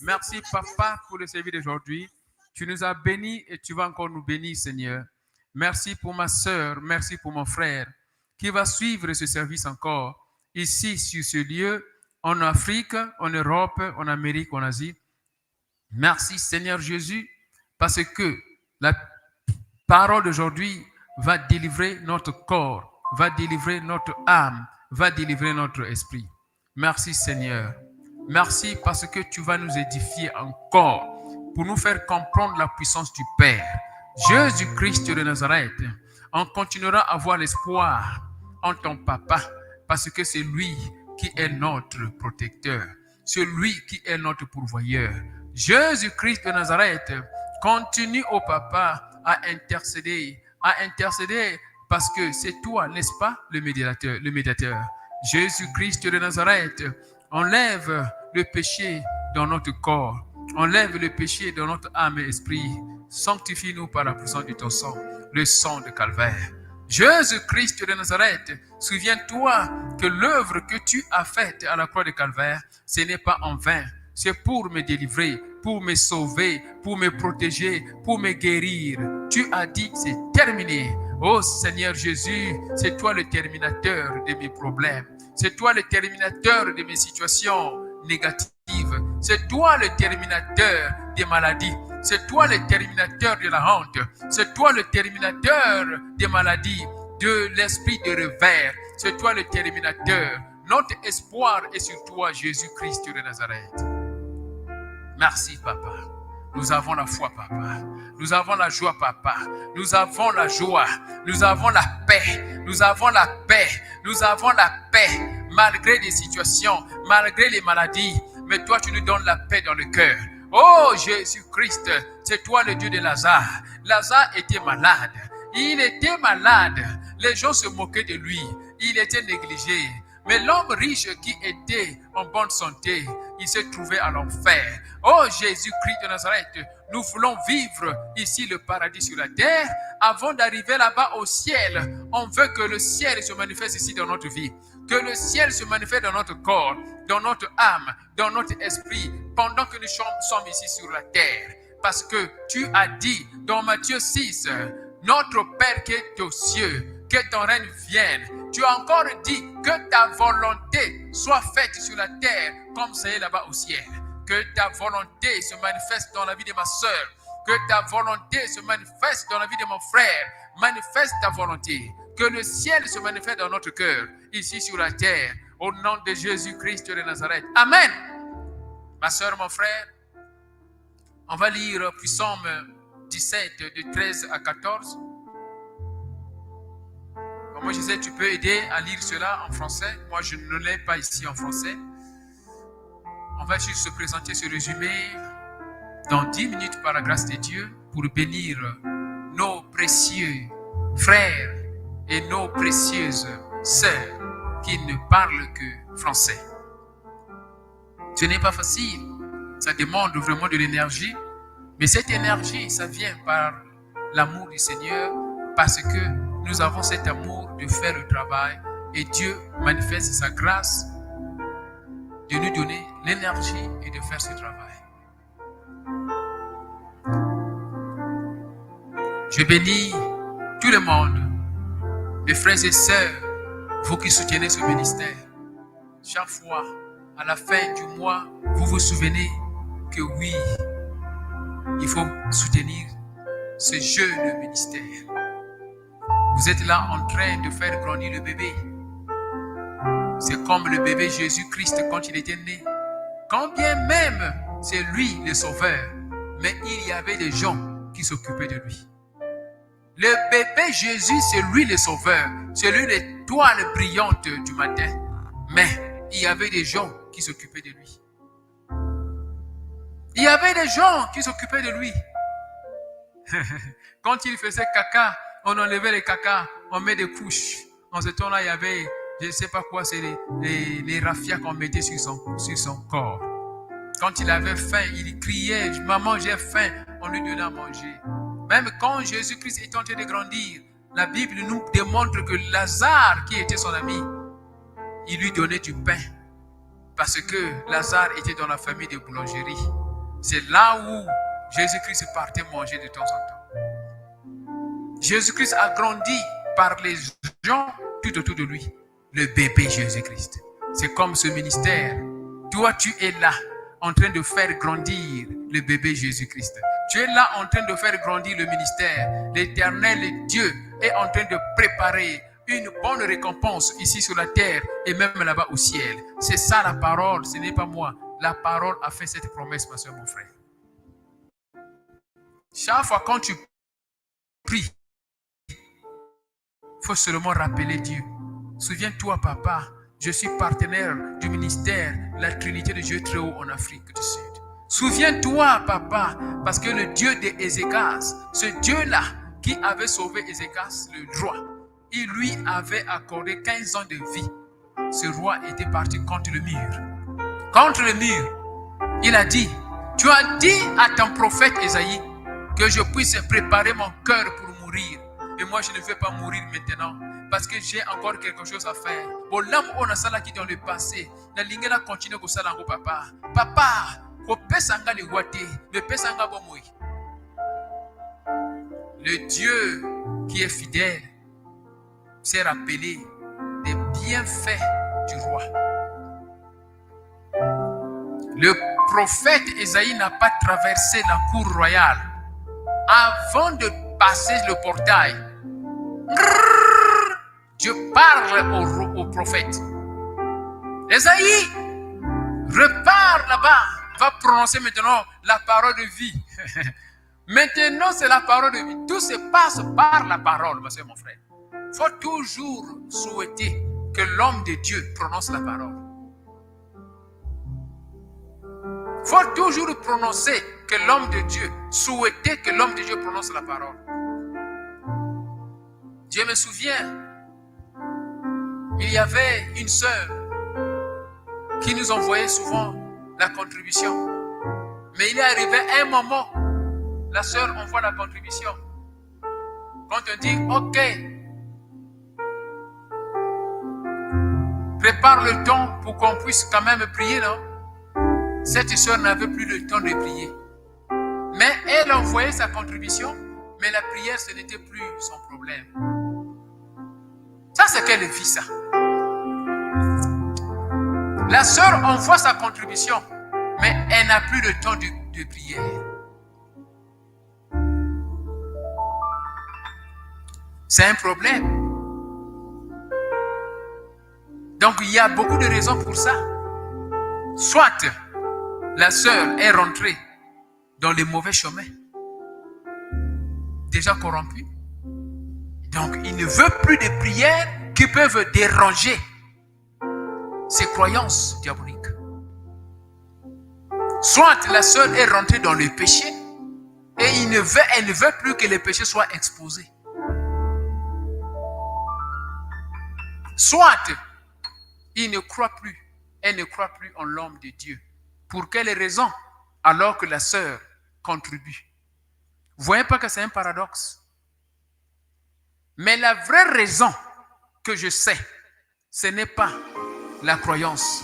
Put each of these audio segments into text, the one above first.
Merci, Papa, pour le service d'aujourd'hui. Tu nous as bénis et tu vas encore nous bénir, Seigneur. Merci pour ma sœur, merci pour mon frère qui va suivre ce service encore ici sur ce lieu, en Afrique, en Europe, en Amérique, en Asie. Merci, Seigneur Jésus, parce que la parole d'aujourd'hui va délivrer notre corps, va délivrer notre âme, va délivrer notre esprit. Merci, Seigneur. Merci parce que tu vas nous édifier encore pour nous faire comprendre la puissance du Père. Jésus-Christ de Nazareth, on continuera à avoir l'espoir en ton Papa parce que c'est lui qui est notre protecteur. C'est lui qui est notre pourvoyeur. Jésus-Christ de Nazareth, continue au Papa à intercéder parce que c'est toi, n'est-ce pas, le médiateur. Jésus-Christ de Nazareth, enlève le péché dans notre corps, enlève le péché dans notre âme et esprit. Sanctifie-nous par la puissance de ton sang, le sang de Calvaire. Jésus-Christ de Nazareth, souviens-toi que l'œuvre que tu as faite à la croix de Calvaire, ce n'est pas en vain. C'est pour me délivrer, pour me sauver, pour me protéger, pour me guérir. Tu as dit, c'est terminé. Oh Seigneur Jésus, c'est toi le terminateur de mes problèmes. C'est toi le terminateur de mes situations négatives. C'est toi le terminateur des maladies. C'est toi le terminateur de la honte. C'est toi le terminateur des maladies, de l'esprit de revers. C'est toi le terminateur. Notre espoir est sur toi, Jésus-Christ de Nazareth. Merci, Papa. Nous avons la foi, Papa. Nous avons la joie, Papa. Nous avons la joie. Nous avons la paix. Nous avons la paix. Nous avons la paix. Malgré les situations, malgré les maladies. Mais toi, tu nous donnes la paix dans le cœur. Oh Jésus-Christ, c'est toi le Dieu de Lazare. Lazare était malade. Il était malade. Les gens se moquaient de lui. Il était négligé. Mais l'homme riche qui était en bonne santé, il se trouvait à l'enfer. Oh Jésus-Christ de Nazareth, nous voulons vivre ici le paradis sur la terre avant d'arriver là-bas au ciel. On veut que le ciel se manifeste ici dans notre vie. Que le ciel se manifeste dans notre corps, dans notre âme, dans notre esprit, pendant que nous sommes ici sur la terre. Parce que tu as dit dans Matthieu 6, notre Père qui est aux cieux, que ton règne vienne. Tu as encore dit que ta volonté soit faite sur la terre comme ça est là-bas au ciel. Que ta volonté se manifeste dans la vie de ma soeur. Que ta volonté se manifeste dans la vie de mon frère. Manifeste ta volonté. Que le ciel se manifeste dans notre cœur, ici sur la terre, au nom de Jésus-Christ de Nazareth. Amen. Ma soeur, mon frère, on va lire Psaume 17, de 13 à 14. Comme je disais, tu peux aider à lire cela en français. Moi, je ne l'ai pas ici en français. On va juste se présenter ce résumé dans 10 minutes par la grâce de Dieu pour bénir nos précieux frères et nos précieuses sœurs qui ne parlent que français. Ce n'est pas facile. Ça demande vraiment de l'énergie. Mais cette énergie, ça vient par l'amour du Seigneur parce que nous avons cet amour de faire le travail et Dieu manifeste sa grâce de nous donner l'énergie et de faire ce travail. Je bénis tout le monde, mes frères et sœurs, vous qui soutenez ce ministère. Chaque fois, à la fin du mois, vous vous souvenez que oui, il faut soutenir ce jeune ministère. Vous êtes là en train de faire grandir le bébé. C'est comme le bébé Jésus-Christ quand il était né. Quand bien même c'est lui le sauveur, mais il y avait des gens qui s'occupaient de lui. Le bébé Jésus, c'est lui le sauveur. C'est lui l'étoile brillante du matin. Mais il y avait des gens qui s'occupaient de lui. Il y avait des gens qui s'occupaient de lui. Quand il faisait caca, on enlevait les caca, on met des couches. En ce temps-là, il y avait, je ne sais pas quoi, c'est les raffias qu'on mettait sur son corps. Quand il avait faim, il criait, maman, j'ai faim, on lui donnait à manger. Même quand Jésus-Christ est en train de grandir, la Bible nous démontre que Lazare, qui était son ami, il lui donnait du pain. Parce que Lazare était dans la famille de boulangerie. C'est là où Jésus-Christ partait manger de temps en temps. Jésus-Christ a grandi par les gens tout autour de lui. Le bébé Jésus-Christ. C'est comme ce ministère. Toi, tu es là, en train de faire grandir le bébé Jésus-Christ. Tu es là en train de faire grandir le ministère. L'Éternel Dieu est en train de préparer une bonne récompense ici sur la terre et même là-bas au ciel. C'est ça la parole, ce n'est pas moi. La parole a fait cette promesse, ma soeur, mon frère. Chaque fois quand tu pries, il faut seulement rappeler Dieu. Souviens-toi, papa, je suis partenaire du ministère de la Trinité de Dieu très haut en Afrique du Sud. Souviens-toi, papa, parce que le Dieu d'Ézéchias, ce Dieu-là qui avait sauvé Ézéchias, le roi, il lui avait accordé 15 ans de vie. Ce roi était parti contre le mur. Contre le mur, il a dit, tu as dit à ton prophète Ésaïe que je puisse préparer mon cœur pour mourir. Et moi, je ne vais pas mourir maintenant parce que j'ai encore quelque chose à faire. Bon, l'âme, on a ça là qui dans le passé. La ligne là continue comme ça là, papa. Papa, le Dieu qui est fidèle s'est rappelé des bienfaits du roi. Le prophète Ésaïe n'a pas traversé la cour royale avant de passer le portail. Dieu parle au prophète. Ésaïe, repars là-bas, va prononcer maintenant la parole de vie. Maintenant, c'est la parole de vie. Tout se passe par la parole, ma soeur, mon frère. Il faut toujours souhaiter que l'homme de Dieu prononce la parole. Il faut toujours prononcer que l'homme de Dieu, souhaiter que l'homme de Dieu prononce la parole. Je me souviens, il y avait une sœur qui nous envoyait souvent la contribution. Mais il est arrivé un moment, la sœur envoie la contribution. Quand on dit, ok, prépare le temps pour qu'on puisse quand même prier, non? Cette sœur n'avait plus le temps de prier. Mais elle envoyait sa contribution, mais la prière, ce n'était plus son problème. Ça, c'est qu'elle vit ça. La sœur envoie sa contribution, mais elle n'a plus le temps de prière. C'est un problème. Donc, il y a beaucoup de raisons pour ça. Soit la sœur est rentrée dans les mauvais chemins, déjà corrompue. Donc, il ne veut plus de prières qui peuvent déranger ses croyances diaboliques. Soit la sœur est rentrée dans le péché et elle ne veut plus que le péché soit exposé. Soit il ne croit plus, elle ne croit plus en l'homme de Dieu. Pour quelle raison? Alors que la sœur contribue. Vous ne voyez pas que c'est un paradoxe? Mais la vraie raison que je sais, ce n'est pas la croyance.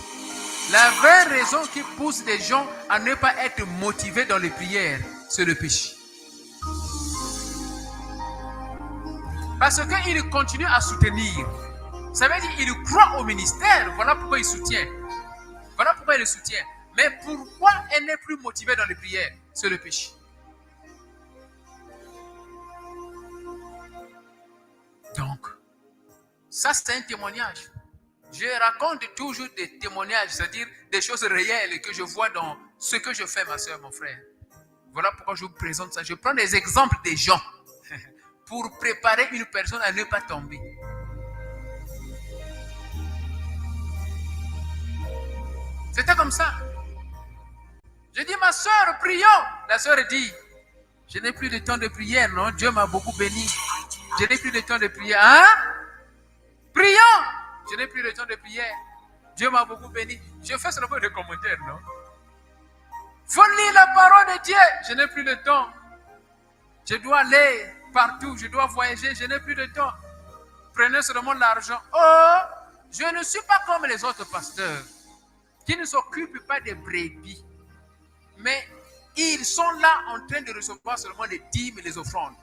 La vraie raison qui pousse les gens à ne pas être motivés dans les prières, c'est le péché. Parce qu'ils continuent à soutenir. Ça veut dire qu'ils croient au ministère. Voilà pourquoi ils soutiennent. Voilà pourquoi ils le soutiennent. Mais pourquoi elle n'est plus motivée dans les prières? C'est le péché. Donc, ça c'est un témoignage. Je raconte toujours des témoignages, c'est-à-dire des choses réelles que je vois dans ce que je fais, ma soeur, mon frère. Voilà pourquoi je vous présente ça. Je prends des exemples des gens pour préparer une personne à ne pas tomber. C'était comme ça. Je dis, ma soeur, prions. La soeur dit, je n'ai plus de temps de prière, non? Dieu m'a beaucoup béni. Je n'ai plus de temps de prière. Hein? Prions. Je n'ai plus de temps de prière. Dieu m'a beaucoup béni. Je fais seulement des commentaires, non? Faut lire la parole de Dieu. Je n'ai plus de temps. Je dois aller partout. Je dois voyager. Je n'ai plus de temps. Prenez seulement l'argent. Oh, je ne suis pas comme les autres pasteurs qui ne s'occupent pas des brebis, mais sont là en train de recevoir seulement les dîmes et les offrandes.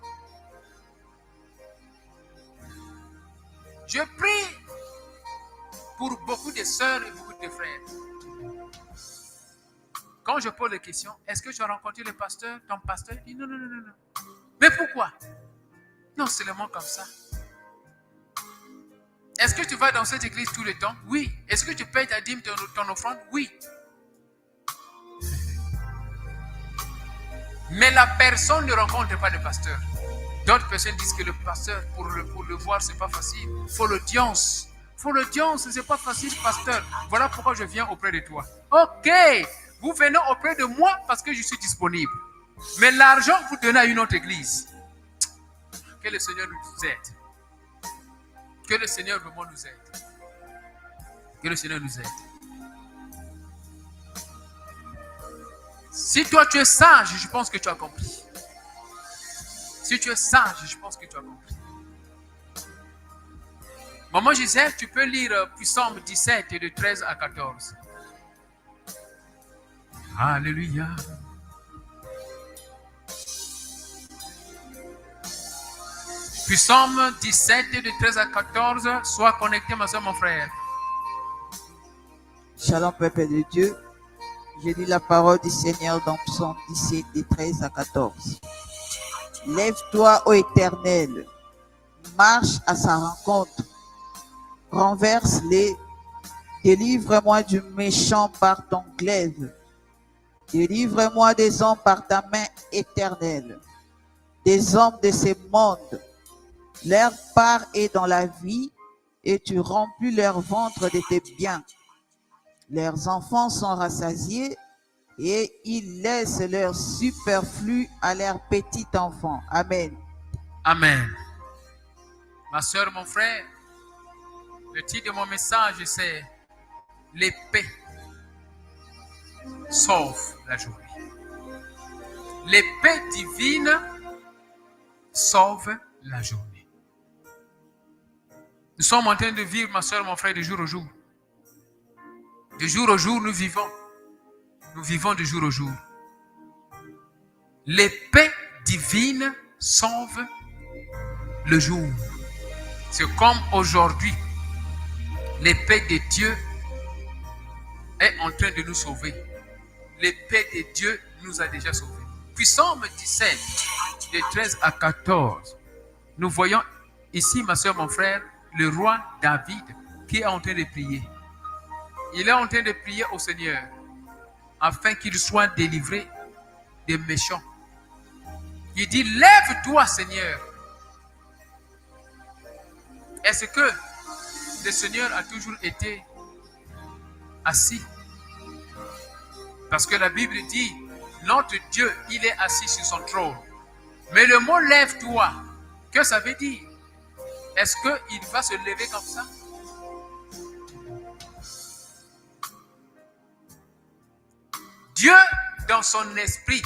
Je prie pour beaucoup de sœurs et beaucoup de frères. Quand je pose les questions, est-ce que tu as rencontré le pasteur? Ton pasteur dit non. Mais pourquoi? Non, seulement comme ça. Est-ce que tu vas dans cette église tout le temps? Oui. Est-ce que tu payes ta dîme, ton offrande? Oui. Mais la personne ne rencontre pas le pasteur. D'autres personnes disent que le pasteur, pour le voir, c'est pas facile. Faut l'audience. C'est pas facile, pasteur. Voilà pourquoi je viens auprès de toi. Ok, vous venez auprès de moi parce que je suis disponible. Mais l'argent, vous donnez à une autre église. Que le Seigneur nous aide. Que le Seigneur vraiment nous aide. Que le Seigneur nous aide. Si toi tu es sage, je pense que tu as compris. Si tu es sage, je pense que tu as compris. Maman Gisèle, tu peux lire Psaume 17 de 13 à 14. Alléluia. Psaume 17 de 13 à 14. Sois connecté, ma soeur, mon frère. Shalom, peuple de Dieu. Je lis la parole du Seigneur dans Psaume 17 de 13 à 14. Lève-toi, ô Éternel, marche à sa rencontre, renverse-les, délivre-moi du méchant par ton glaive, délivre-moi des hommes par ta main éternelle, des hommes de ce monde. Leur part est dans la vie, et tu remplis leur ventre de tes biens. Leurs enfants sont rassasiés, et ils laissent leur superflu à leurs petits enfants. Amen. Amen. Ma soeur, mon frère, le titre de mon message, c'est « L'épée sauve la journée ». L'épée divine sauve la journée. Nous sommes en train de vivre, ma soeur, mon frère, de jour au jour. De jour au jour, nous vivons. Nous vivons de jour au jour. L'épée divine sauve le jour. C'est comme aujourd'hui. L'épée de Dieu est en train de nous sauver. L'épée de Dieu nous a déjà sauvés. Puis Psaume 17, de 13 à 14. Nous voyons ici, ma soeur, mon frère, le roi David qui est en train de prier. Il est en train de prier au Seigneur afin qu'il soit délivré des méchants. Il dit, lève-toi, Seigneur. Est-ce que le Seigneur a toujours été assis? Parce que la Bible dit, notre Dieu, il est assis sur son trône. Mais le mot lève-toi, que ça veut dire? Est-ce qu'il va se lever comme ça? Dieu, dans son esprit,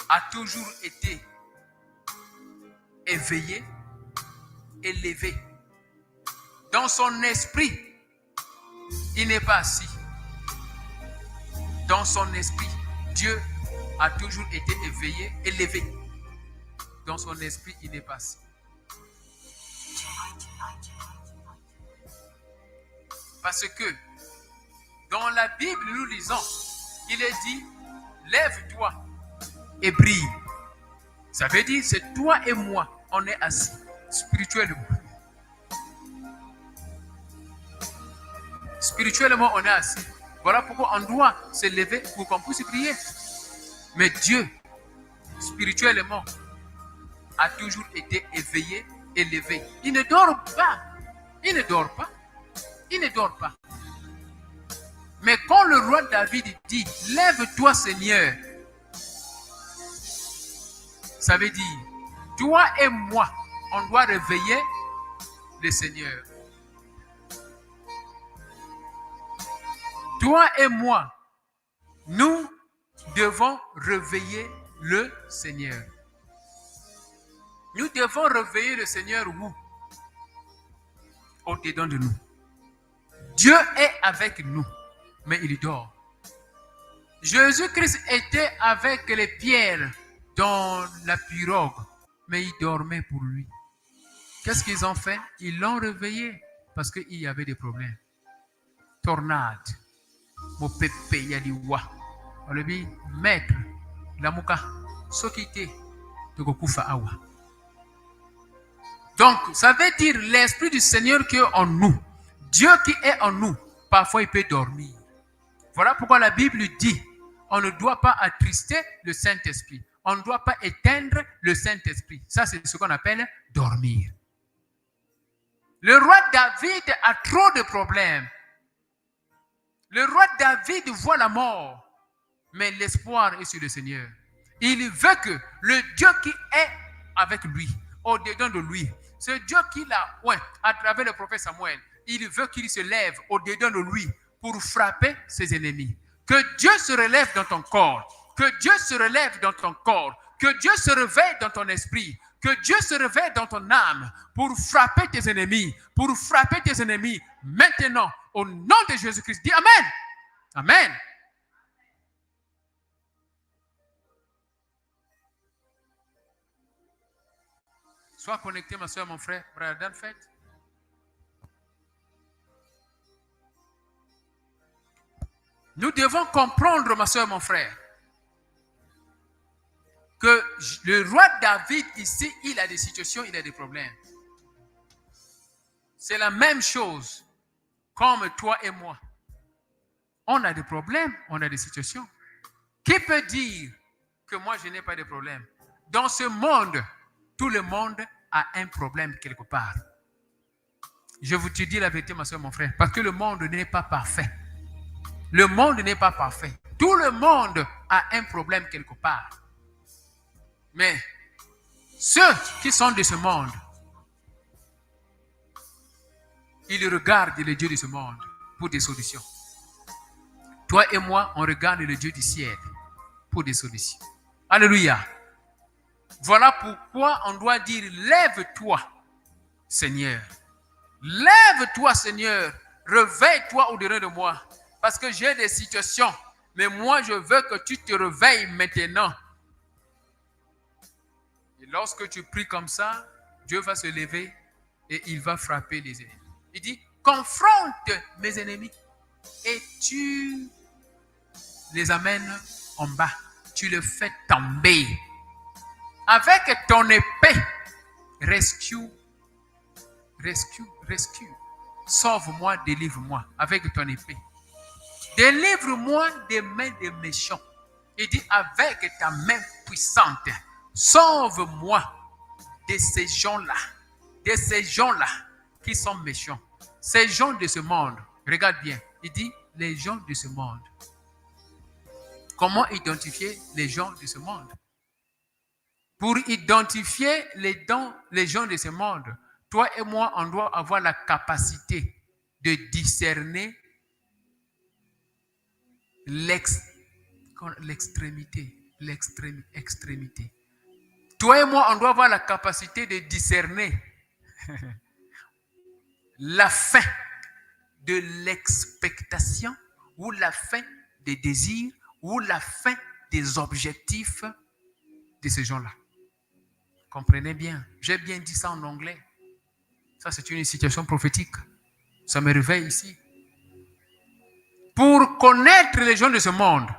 a toujours été éveillé, élevé. Dans son esprit, il n'est pas assis. Dans son esprit, Dieu a toujours été éveillé, élevé. Dans son esprit, il n'est pas assis. Parce que dans la Bible, nous lisons, il est dit, lève-toi et brille. Ça veut dire, c'est toi et moi, on est assis spirituellement. Spirituellement, on est assis. Voilà pourquoi on doit se lever pour qu'on puisse prier. Mais Dieu, spirituellement, a toujours été éveillé, élevé. Il ne dort pas. Il ne dort pas. Il ne dort pas. Mais quand le roi David dit, lève-toi Seigneur, ça veut dire, toi et moi, on doit réveiller le Seigneur. Toi et moi, nous devons réveiller le Seigneur. Nous devons réveiller le Seigneur où? Au-dedans de nous. Dieu est avec nous, mais il dort. Jésus-Christ était avec les pierres dans la pirogue, mais il dormait pour lui. Qu'est-ce qu'ils ont fait? Ils l'ont réveillé parce qu'il y avait des problèmes. Tornade. Mon pépé yaliwa. On le dit, maître, l'amuka, sokite, tokokufa awa. Donc, ça veut dire l'Esprit du Seigneur qui est en nous. Dieu qui est en nous, parfois il peut dormir. Voilà pourquoi la Bible dit, on ne doit pas attrister le Saint-Esprit. On ne doit pas éteindre le Saint-Esprit. Ça, c'est ce qu'on appelle dormir. Le roi David a trop de problèmes. Le roi David voit la mort, mais l'espoir est sur le Seigneur. Il veut que le Dieu qui est avec lui, au-dedans de lui, ce Dieu qu'il a oint à travers le prophète Samuel, il veut qu'il se lève au-dedans de lui pour frapper ses ennemis. Que Dieu se relève dans ton corps, que Dieu se relève dans ton corps, que Dieu se réveille dans ton esprit, que Dieu se réveille dans ton âme pour frapper tes ennemis, maintenant, au nom de Jésus-Christ. Dis Amen. Amen. Sois connecté, ma soeur, mon frère, Brother Danfet. Nous devons comprendre, ma soeur, mon frère, que le roi David, ici, il a des situations, il a des problèmes. C'est la même chose comme toi et moi. On a des problèmes, on a des situations. Qui peut dire que moi, je n'ai pas de problème? Dans ce monde, tout le monde a un problème quelque part. Je vous dis la vérité, ma soeur, mon frère, parce que le monde n'est pas parfait. Le monde n'est pas parfait. Tout le monde a un problème quelque part. Mais ceux qui sont de ce monde, ils regardent le Dieu de ce monde pour des solutions. Toi et moi, on regarde le Dieu du ciel pour des solutions. Alléluia. Voilà pourquoi on doit dire, lève-toi, Seigneur. Lève-toi, Seigneur. Réveille-toi au-dedans de moi. Parce que j'ai des situations. Mais moi, je veux que tu te réveilles maintenant. Et lorsque tu pries comme ça, Dieu va se lever et il va frapper les ennemis. Il dit, confronte mes ennemis et tu les amènes en bas. Tu les fais tomber. Avec ton épée, rescue. Sauve-moi, délivre-moi avec ton épée. Délivre-moi des mains des méchants. Il dit, avec ta main puissante, sauve-moi de ces gens-là qui sont méchants. Ces gens de ce monde, regarde bien, il dit, les gens de ce monde. Comment identifier les gens de ce monde? Pour identifier les gens de ce monde, toi et moi, on doit avoir la capacité de discerner l'extrémité. Toi et moi, on doit avoir la capacité de discerner la fin de l'expectation ou la fin des désirs ou la fin des objectifs de ces gens-là. Comprenez bien, j'ai bien dit ça en anglais. Ça, c'est une situation prophétique. Ça me réveille ici. Pour connaître les gens de ce monde,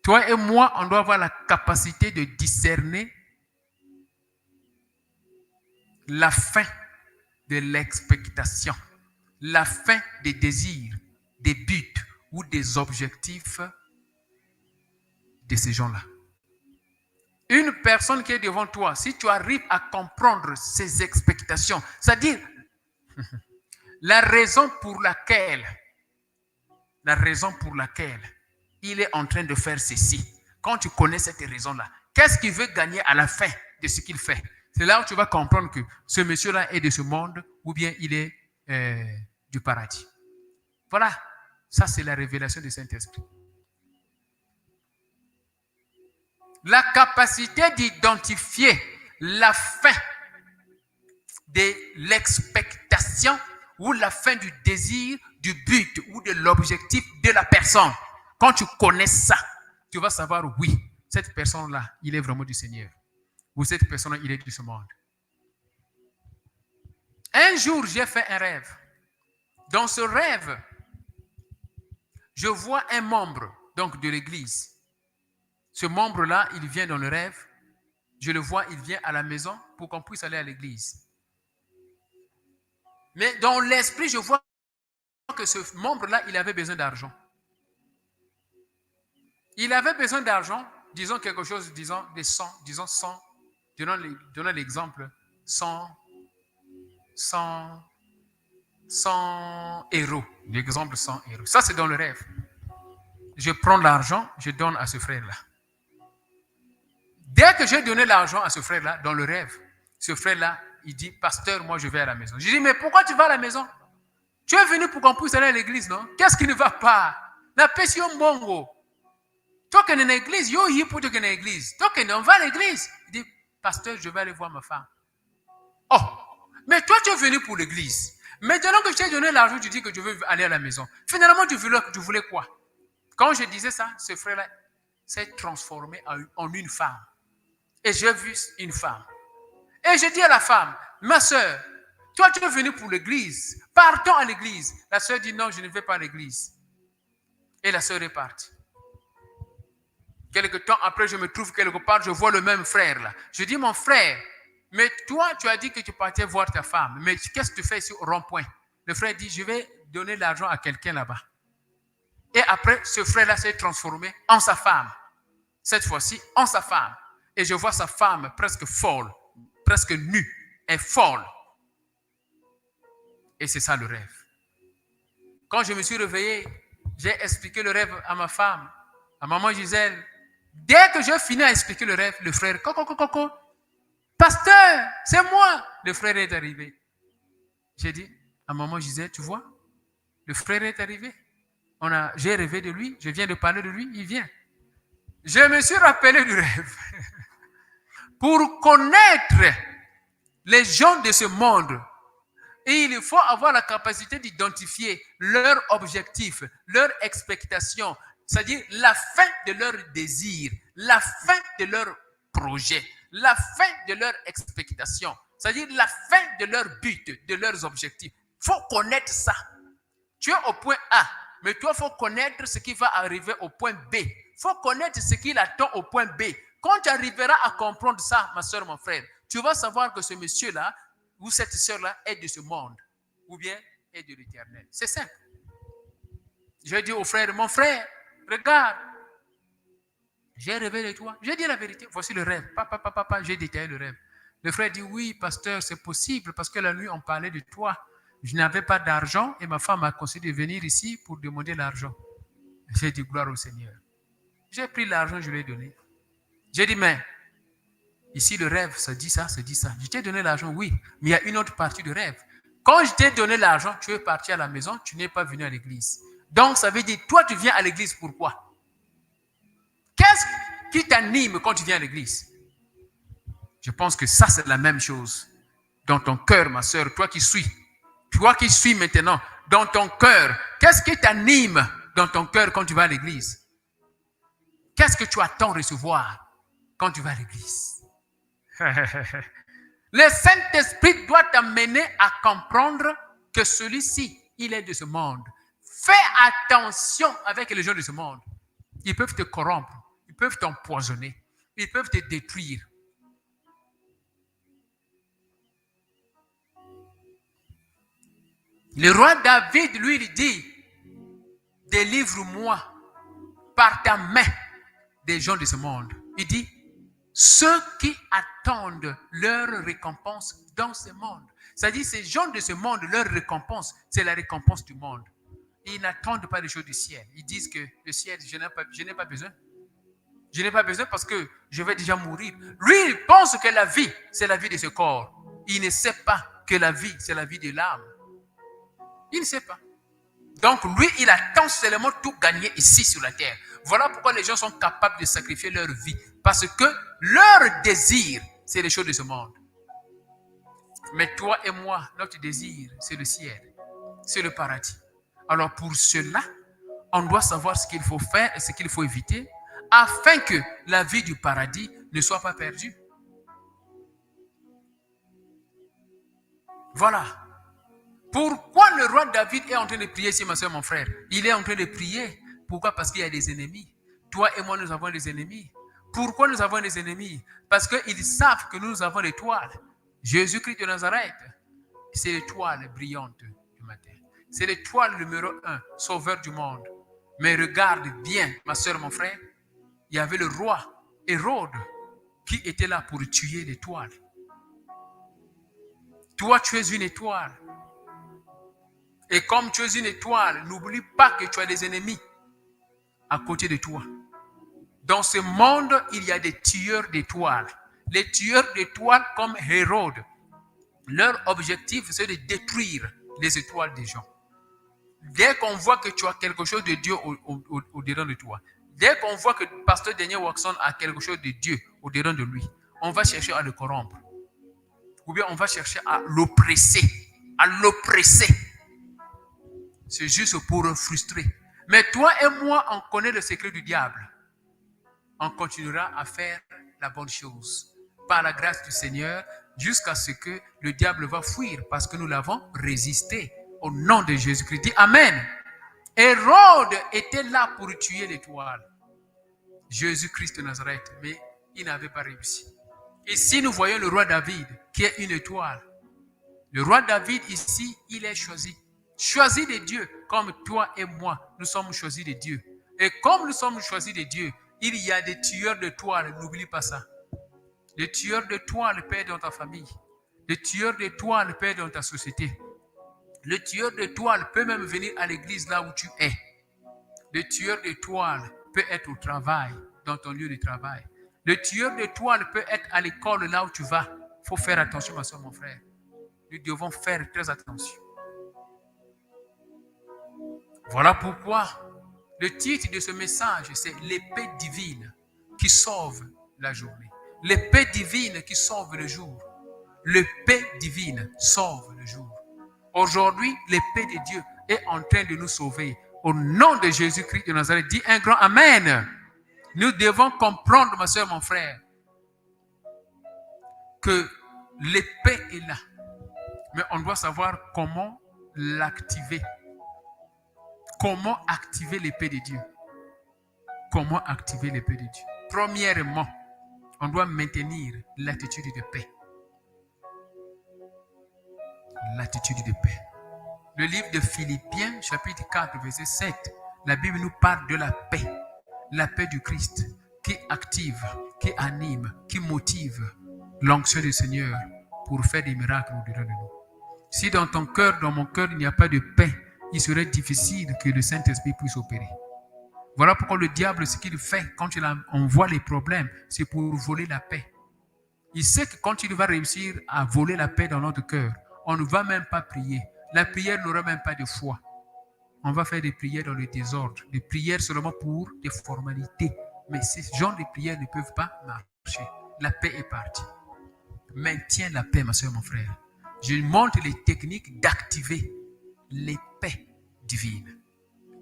toi et moi, on doit avoir la capacité de discerner la fin de l'expectation, la fin des désirs, des buts ou des objectifs de ces gens-là. Une personne qui est devant toi, si tu arrives à comprendre ses expectations, c'est-à-dire la raison pour laquelle il est en train de faire ceci, quand tu connais cette raison-là, qu'est-ce qu'il veut gagner à la fin de ce qu'il fait? C'est là où tu vas comprendre que ce monsieur-là est de ce monde ou bien il est du paradis. Voilà, ça c'est la révélation du Saint-Esprit. La capacité d'identifier la fin de l'expectation ou la fin du désir, du but ou de l'objectif de la personne. Quand tu connais ça, tu vas savoir, oui, cette personne-là, il est vraiment du Seigneur. Ou cette personne-là, il est de ce monde. Un jour, j'ai fait un rêve. Dans ce rêve, je vois un membre donc, de l'église. Ce membre-là, il vient dans le rêve. Je le vois, il vient à la maison pour qu'on puisse aller à l'église. Mais dans l'esprit, je vois que ce membre-là, il avait besoin d'argent. Il avait besoin d'argent, disons quelque chose, disons 100, donnons l'exemple, 100 euros. L'exemple 100 euros. Ça, c'est dans le rêve. Je prends l'argent, je donne à ce frère-là. Dès que j'ai donné l'argent à ce frère-là, dans le rêve, ce frère-là, il dit, pasteur, moi je vais à la maison. Je dis, mais pourquoi tu vas à la maison? Tu es venu pour qu'on puisse aller à l'église, non? Qu'est-ce qui ne va pas? La passion bongo. Toi qui es dans l'église, yo y pour toi qui es dans l'église. Toi qui on va à l'église. Il dit, pasteur, je vais aller voir ma femme. Oh, mais toi tu es venu pour l'église. Maintenant que je t'ai donné l'argent, tu dis que tu veux aller à la maison. Finalement, tu voulais quoi? Quand je disais ça, ce frère-là s'est transformé en une femme. Et j'ai vu une femme. Et je dis à la femme, ma soeur, toi tu es venu pour l'église. Partons à l'église. La soeur dit non, je ne vais pas à l'église. Et la soeur est partie. Quelque temps après, je me trouve quelque part, je vois le même frère là. Je dis, mon frère, mais toi, tu as dit que tu partais voir ta femme. Mais qu'est-ce que tu fais ici au rond-point? Le frère dit, je vais donner l'argent à quelqu'un là-bas. Et après, ce frère-là s'est transformé en sa femme. Cette fois-ci, en sa femme. Et je vois sa femme presque folle, presque nue, et folle. Et c'est ça le rêve. Quand je me suis réveillé, j'ai expliqué le rêve à ma femme, à maman Gisèle. Dès que j'ai fini à expliquer le rêve, le frère, coco, pasteur, c'est moi. Le frère est arrivé. J'ai dit à maman Gisèle, tu vois, le frère est arrivé. J'ai rêvé de lui, je viens de parler de lui, il vient. Je me suis rappelé du rêve. Pour connaître les gens de ce monde, il faut avoir la capacité d'identifier leurs objectifs, leurs expectations, c'est-à-dire la fin de leurs désirs, la fin de leurs projets, la fin de leurs expectations, c'est-à-dire la fin de leurs buts, de leurs objectifs. Il faut connaître ça. Tu es au point A, mais toi, il faut connaître ce qui va arriver au point B. Il faut connaître ce qu'il attend au point B. Quand tu arriveras à comprendre ça, ma soeur, mon frère, tu vas savoir que ce monsieur-là ou cette soeur-là est de ce monde ou bien est de l'éternel. C'est simple. Je dis au frère, mon frère, regarde, j'ai rêvé de toi. J'ai dit la vérité. Voici le rêve. Papa, j'ai détaillé le rêve. Le frère dit, oui, pasteur, c'est possible parce que la nuit, on parlait de toi. Je n'avais pas d'argent et ma femme m'a conseillé de venir ici pour demander l'argent. J'ai dit, gloire au Seigneur. J'ai pris l'argent, je lui ai donné. J'ai dit, mais ici, le rêve, ça dit ça, ça dit ça. Je t'ai donné l'argent, oui, mais il y a une autre partie du rêve. Quand je t'ai donné l'argent, tu es parti à la maison, tu n'es pas venu à l'église. Donc, ça veut dire, toi, tu viens à l'église, pourquoi? Qu'est-ce qui t'anime quand tu viens à l'église? Je pense que ça, c'est la même chose. Dans ton cœur, ma soeur, toi qui suis maintenant, dans ton cœur, qu'est-ce qui t'anime dans ton cœur quand tu vas à l'église? Qu'est-ce que tu attends recevoir quand tu vas à l'église? Le Saint-Esprit doit t'amener à comprendre que celui-ci, il est de ce monde. Fais attention avec les gens de ce monde. Ils peuvent te corrompre, ils peuvent t'empoisonner, ils peuvent te détruire. Le roi David, lui, il dit, délivre-moi par ta main des gens de ce monde. Il dit, ceux qui attendent leur récompense dans ce monde. C'est-à-dire, ces gens de ce monde, leur récompense, c'est la récompense du monde. Ils n'attendent pas les choses du ciel. Ils disent que le ciel, je n'ai pas besoin. Je n'ai pas besoin parce que je vais déjà mourir. Lui, il pense que la vie, c'est la vie de ce corps. Il ne sait pas que la vie, c'est la vie de l'âme. Il ne sait pas. Donc, lui, il attend seulement tout gagner ici sur la terre. Voilà pourquoi les gens sont capables de sacrifier leur vie. Parce que leur désir, c'est les choses de ce monde. Mais toi et moi, notre désir, c'est le ciel. C'est le paradis. Alors, pour cela, on doit savoir ce qu'il faut faire et ce qu'il faut éviter afin que la vie du paradis ne soit pas perdue. Voilà. Pourquoi le roi David est en train de prier ici, ma soeur, mon frère? Il est en train de prier. Pourquoi? Parce qu'il y a des ennemis. Toi et moi, nous avons des ennemis. Pourquoi nous avons des ennemis? Parce qu'ils savent que nous avons l'étoile. Jésus-Christ de Nazareth, c'est l'étoile brillante du matin. C'est l'étoile numéro 1, sauveur du monde. Mais regarde bien, ma soeur, mon frère, il y avait le roi Hérode qui était là pour tuer l'étoile. Toi, tu es une étoile. Et comme tu es une étoile, n'oublie pas que tu as des ennemis à côté de toi. Dans ce monde, il y a des tueurs d'étoiles. Les tueurs d'étoiles comme Hérode, leur objectif, c'est de détruire les étoiles des gens. Dès qu'on voit que tu as quelque chose de Dieu au-dedans de toi, dès qu'on voit que le pasteur Daniel Watson a quelque chose de Dieu au-dedans de lui, on va chercher à le corrompre. Ou bien on va chercher à l'oppresser. C'est juste pour le frustrer. Mais toi et moi, on connaît le secret du diable. On continuera à faire la bonne chose par la grâce du Seigneur jusqu'à ce que le diable va fuir parce que nous l'avons résisté au nom de Jésus-Christ. Dis Amen. Hérode était là pour tuer l'étoile. Jésus-Christ de Nazareth, mais il n'avait pas réussi. Ici, nous voyons le roi David qui est une étoile. Le roi David ici, il est choisi. Choisi de Dieu, comme toi et moi, nous sommes choisis de Dieu. Et comme nous sommes choisis de Dieu, il y a des tueurs d'étoiles, n'oublie pas ça. Les tueurs d'étoiles paient dans ta famille. Les tueurs d'étoiles paient dans ta société. Le tueur d'étoiles peut même venir à l'église là où tu es. Le tueur d'étoiles peut être au travail, dans ton lieu de travail. Le tueur d'étoiles peut être à l'école là où tu vas. Il faut faire attention, ma soeur, mon frère. Nous devons faire très attention. Voilà pourquoi le titre de ce message, c'est l'épée divine qui sauve la journée. L'épée divine qui sauve le jour. L'épée divine sauve le jour. Aujourd'hui, l'épée de Dieu est en train de nous sauver. Au nom de Jésus-Christ de Nazareth, dis un grand Amen. Nous devons comprendre, ma soeur, mon frère, que l'épée est là. Mais on doit savoir comment l'activer. Comment activer l'épée de Dieu? Comment activer l'épée de Dieu? Premièrement, on doit maintenir l'attitude de paix. L'attitude de paix. Le livre de Philippiens, chapitre 4, verset 7, la Bible nous parle de la paix du Christ, qui active, qui anime, qui motive l'onction du Seigneur pour faire des miracles au-dedans de nous. Si dans ton cœur, dans mon cœur, il n'y a pas de paix, il serait difficile que le Saint-Esprit puisse opérer. Voilà pourquoi le diable, ce qu'il fait quand il envoie les problèmes, c'est pour voler la paix. Il sait que quand il va réussir à voler la paix dans notre cœur, on ne va même pas prier. La prière n'aura même pas de foi. On va faire des prières dans le désordre, des prières seulement pour des formalités. Mais ces genres de prières ne peuvent pas marcher. La paix est partie. Maintiens la paix, ma soeur, mon frère. Je montre les techniques d'activer l'épée divine.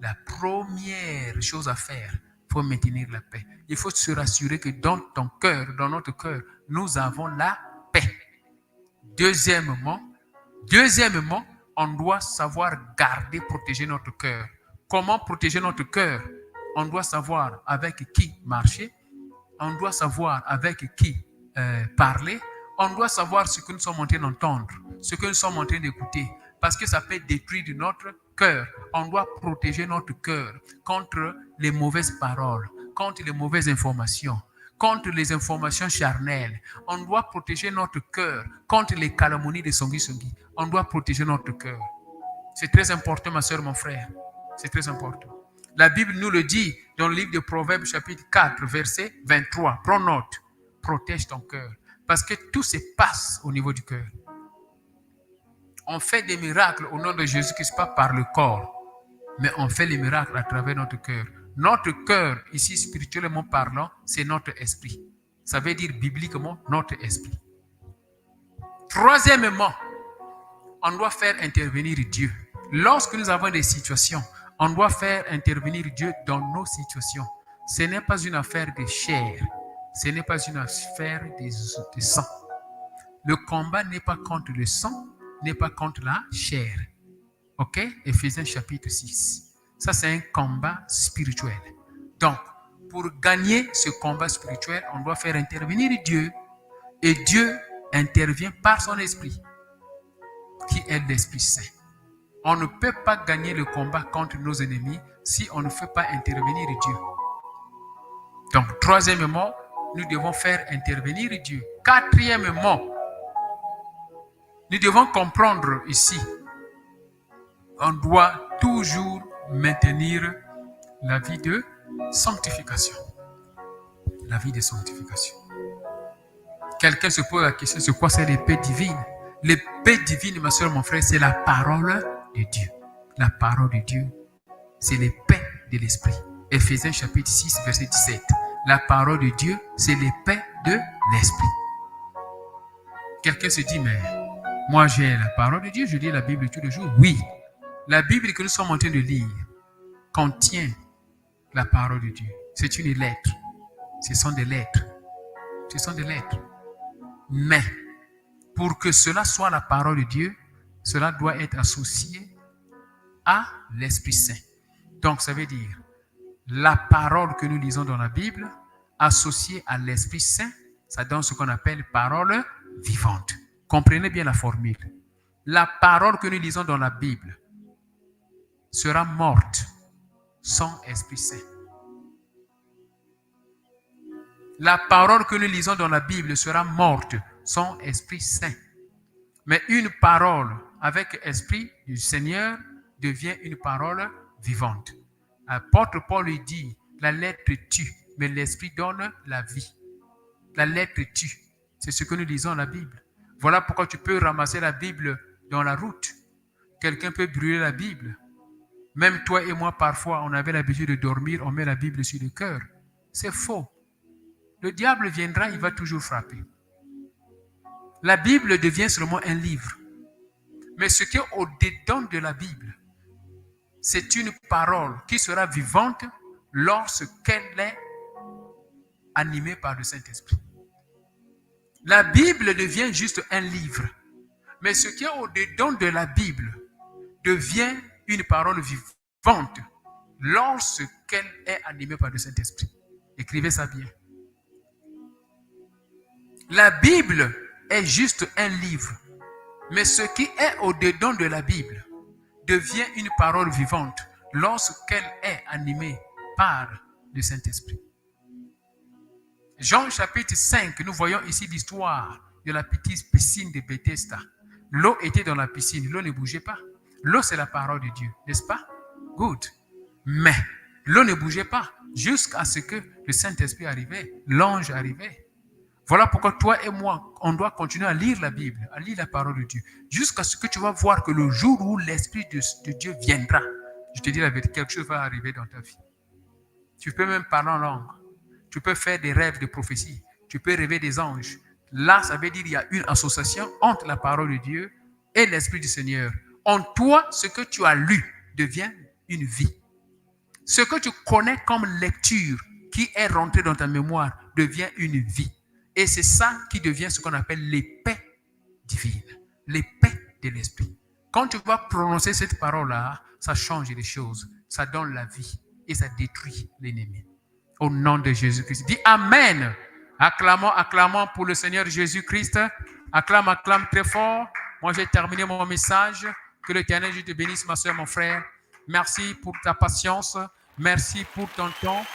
La première chose à faire, il faut maintenir la paix. Il faut se rassurer que dans ton cœur, dans notre cœur, nous avons la paix. Deuxièmement, on doit savoir garder, protéger notre cœur. Comment protéger notre cœur? On doit savoir avec qui marcher. On doit savoir avec qui parler. On doit savoir ce que nous sommes en train d'entendre, ce que nous sommes en train d'écouter. Parce que ça peut détruire notre cœur. On doit protéger notre cœur contre les mauvaises paroles, contre les mauvaises informations, contre les informations charnelles. On doit protéger notre cœur contre les calomnies de Songi. On doit protéger notre cœur. C'est très important, ma soeur, mon frère. C'est très important. La Bible nous le dit dans le livre de Proverbes, chapitre 4, verset 23. Prends note. Protège ton cœur. Parce que tout se passe au niveau du cœur. On fait des miracles au nom de Jésus-Christ, pas par le corps, mais on fait les miracles à travers notre cœur. Notre cœur, ici spirituellement parlant, c'est notre esprit. Ça veut dire bibliquement notre esprit. Troisièmement, on doit faire intervenir Dieu. Lorsque nous avons des situations, On doit faire intervenir Dieu dans nos situations. Ce n'est pas une affaire de chair. Ce n'est pas une affaire de sang. Le combat n'est pas contre le sang, n'est pas contre la chair. Ok? Éphésiens chapitre 6. Ça, c'est un combat spirituel. Donc, pour gagner ce combat spirituel, on doit faire intervenir Dieu. Et Dieu intervient par son esprit, qui est l'Esprit Saint. On ne peut pas gagner le combat contre nos ennemis si on ne fait pas intervenir Dieu. Donc, troisièmement, nous devons faire intervenir Dieu. Quatrièmement, nous devons comprendre ici, on doit toujours maintenir la vie de sanctification. La vie de sanctification. Quelqu'un se pose la question, c'est quoi c'est l'épée divine? L'épée divine, ma soeur, mon frère, c'est la parole de Dieu. La parole de Dieu, c'est l'épée de l'esprit. Éphésiens chapitre 6, verset 17. La parole de Dieu, c'est l'épée de l'esprit. Quelqu'un se dit, mais moi j'ai la parole de Dieu, je lis la Bible tous les jours. Oui, la Bible que nous sommes en train de lire contient la parole de Dieu. C'est une lettre. Ce sont des lettres. Ce sont des lettres. Mais, pour que cela soit la parole de Dieu, cela doit être associé à l'Esprit Saint. Donc, ça veut dire, la parole que nous lisons dans la Bible, associée à l'Esprit Saint, ça donne ce qu'on appelle parole vivante. Comprenez bien la formule. La parole que nous lisons dans la Bible sera morte sans Esprit Saint. La parole que nous lisons dans la Bible sera morte sans Esprit Saint. Mais une parole avec Esprit du Seigneur devient une parole vivante. L'apôtre Paul lui dit, la lettre tue, mais l'Esprit donne la vie. La lettre tue. C'est ce que nous lisons dans la Bible. Voilà pourquoi tu peux ramasser la Bible dans la route. Quelqu'un peut brûler la Bible. Même toi et moi, parfois, on avait l'habitude de dormir, on met la Bible sur le cœur. C'est faux. Le diable viendra, il va toujours frapper. La Bible devient seulement un livre. Mais ce qui est au-dedans de la Bible, c'est une parole qui sera vivante lorsqu'elle est animée par le Saint-Esprit. La Bible devient juste un livre. Mais ce qui est au-dedans de la Bible devient une parole vivante lorsqu'elle est animée par le Saint-Esprit. Écrivez ça bien. La Bible est juste un livre. Mais ce qui est au-dedans de la Bible devient une parole vivante lorsqu'elle est animée par le Saint-Esprit. Jean chapitre 5, nous voyons ici l'histoire de la petite piscine de Bethesda. L'eau était dans la piscine, l'eau ne bougeait pas. L'eau, c'est la parole de Dieu, n'est-ce pas? Good. Mais l'eau ne bougeait pas jusqu'à ce que le Saint-Esprit arrivait, l'ange arrivait. Voilà pourquoi toi et moi, on doit continuer à lire la Bible, à lire la parole de Dieu, jusqu'à ce que tu vas voir que le jour où l'Esprit de Dieu viendra, je te dis la vérité, quelque chose va arriver dans ta vie. Tu peux même parler en langue. Tu peux faire des rêves de prophétie. Tu peux rêver des anges. Là, ça veut dire qu'il y a une association entre la parole de Dieu et l'Esprit du Seigneur. En toi, ce que tu as lu devient une vie. Ce que tu connais comme lecture qui est rentré dans ta mémoire devient une vie. Et c'est ça qui devient ce qu'on appelle l'épée divine, l'épée de l'Esprit. Quand tu vas prononcer cette parole-là, ça change les choses, ça donne la vie et ça détruit l'ennemi. Au nom de Jésus-Christ. Dis Amen. Acclamons, acclamons pour le Seigneur Jésus-Christ. Acclame, acclame très fort. Moi, j'ai terminé mon message. Que l'Éternel te bénisse, ma soeur, mon frère. Merci pour ta patience. Merci pour ton temps.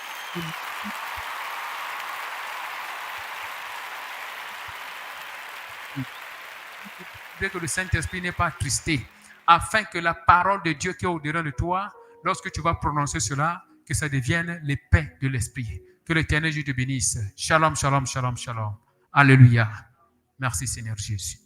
Que le Saint-Esprit n'est pas attristé, afin que la parole de Dieu qui est au-dedans de toi, lorsque tu vas prononcer cela, que ça devienne l'épée de l'Esprit. Que l'Éternel te bénisse. Shalom, shalom, shalom, shalom. Alléluia. Merci Seigneur Jésus.